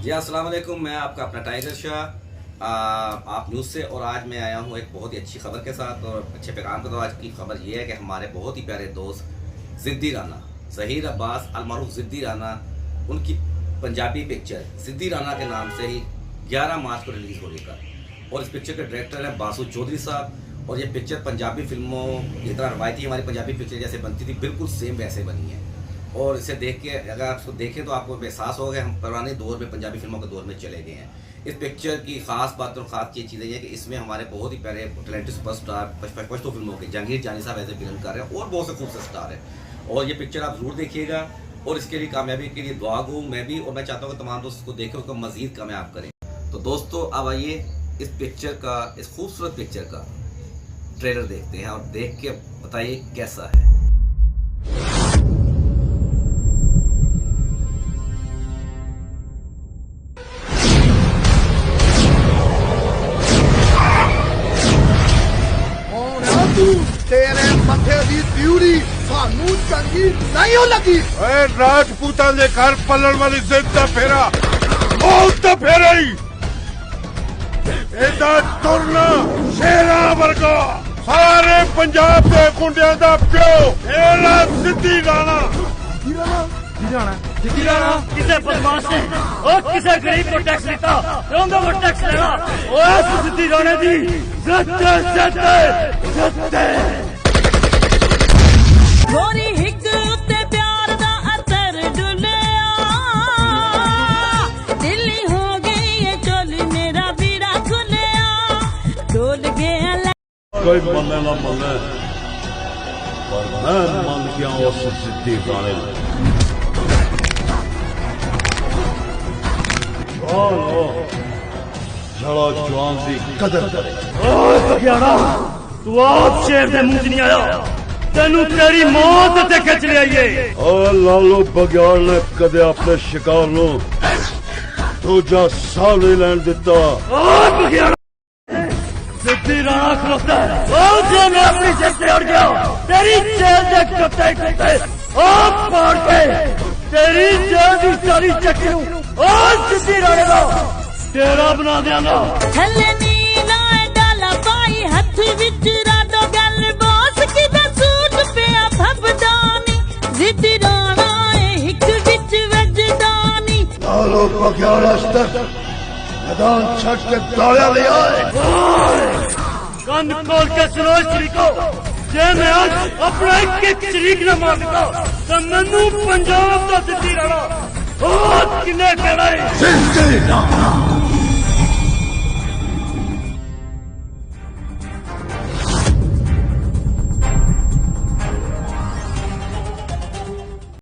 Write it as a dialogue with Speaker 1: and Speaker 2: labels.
Speaker 1: जी अस्सलाम वालेकुम। मैं आपका अपना टाइगर शाह आप न्यूज़ से, और आज मैं आया हूँ एक बहुत ही अच्छी खबर के साथ और अच्छे पैगाम के। तो आज की खबर ये है कि हमारे बहुत ही प्यारे दोस्त ज़िद्दी राना, ज़हीर अब्बास अलमारूफ ज़िद्दी राना, उनकी पंजाबी पिक्चर ज़िद्दी राना के नाम से ही 11 मार्च को रिलीज़ हो रही है। और इस पिक्चर के डायरेक्टर हैं बासु चौधरी साहब। और ये पिक्चर पंजाबी फिल्मों की तरह रवायती हमारी पंजाबी पिक्चर जैसे बनती थी बिल्कुल सेम वैसे बनी है। और इसे देख के अगर आप इसको देखें तो आपको एहसास होगा हम पुराने दौर में पंजाबी फिल्मों के दौर में चले गए हैं। इस पिक्चर की खास बात और खास चीज़ ये है कि इसमें हमारे बहुत ही प्यारे टैलेंटेड सुपरस्टार पश्तो फिल्मों के जहांगीर जानी साहब एज ए विलन कर रहे हैं और बहुत से खूबसूरत स्टार हैं। और ये पिक्चर आप ज़रूर देखिएगा और इसके लिए कामयाबी के लिए दुआ गो मैं भी, और मैं चाहता हूँ कि तमाम दोस्त इसको देखें, उसको मज़ीद कामयाब करें। तो दोस्तों अब आइए इस पिक्चर का, इस खूबसूरत पिक्चर का ट्रेलर देखते हैं और देख के बताइए कैसा है।
Speaker 2: तेरे मथे दी त्यूरी सानू चंगी नहीं लगी।
Speaker 3: राजपूतां दे घर पलन वाली जिद दा फेरा मौत दा फेरा ही एदा तुरना शेरा वर्गा सारे पंजाब दे गुंडियां दा प्यो एला सिद्धी राणा।
Speaker 4: सिद्धी राणा किसे बदमाश ने और किसे गरीब को टैक्स लेता रोंदो को टैक्स लेना। ओए सिद्धी राणा दी सत्ते सत्ते सत्ते
Speaker 5: गोरी हिक उत्ते प्यार दा असर डुलिया, दिल्ली हो गई ये चोली मेरा बीड़ा खुलिया, डोल गया
Speaker 3: कोई मल्ले ना मल्ले पर मैं मान गया उस सिद्धी राणे जड़ा जवान दी कदर करे।
Speaker 4: ओए बगियाड़ा तू आप शेर दे मुंह च नहीं आया, तेनू तेरी मौत ते खिच ले आईए।
Speaker 3: ओ लालू बगियाड़ ने कदे अपने शिकार नु दूजा साह नहीं लैन दिता।
Speaker 4: ओए बगियाड़ा सिद्धी राणा खलोता है। ओ जे मैं अपनी जेब से उड़ गया तेरी जेल दे कुत्ते कुत्ते आप मार के तेरी जेल दी सारी चक्की ओ सिद्धी राणे दा तेरा बना देंगा।
Speaker 5: थल्ले नीला डाला पाई हथ विच राडो गल बोस की दा सूट पिया भबदानी, जिद्दी राणा हिक विच वजदानी।
Speaker 3: लालू बगियाड़ मैदान छट के दौड़ा ले आए।
Speaker 4: कान खोल के सुनो शरीको, जे मैं आज अपना एक शरीक न मार देता तो मैनू पंजाब का सिद्धी राणा किन्ने कहना है।